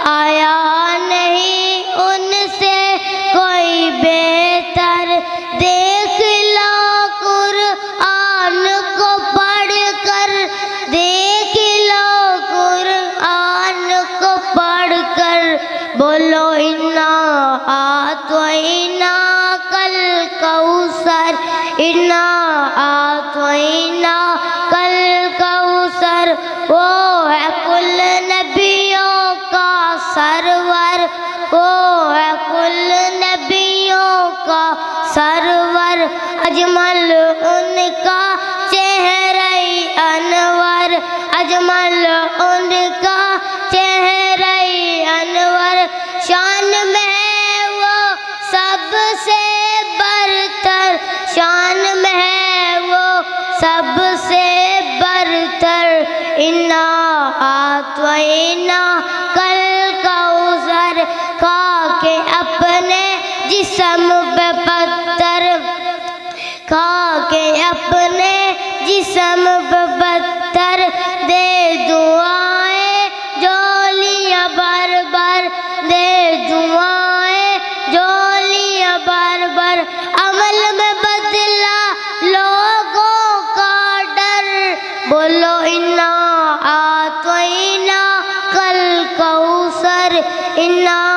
آیا نہیں ان سے کوئی بہتر، دیکھ لو قرآن کو پڑھ کر، دیکھ لو قرآن کو پڑھ کر، بولو انا اعطیناک الکوثر، انا اعطیناک الکوثر، وہ ہے کل نبیوں کا سرور، وہ ہے کل نبیوں کا سرور، اجمل ان کا چہرہ انور، اجمل ان کا چہرہ انور، شان میں ہے وہ سب سے برتر، شان میں ہے وہ سب سے برتر، انا اعطیناک الکوثر، کھا کے اپنے جسم پہ پتھر، کھا کے اپنے جسم پہ پتھر، دے دعائیں جولیاں بھر بھر، دے دعائیں جولیاں بھر بھر، عمل میں بدلا لوگوں کا ڈر، بولو انا اعطیناک الکوثر، انا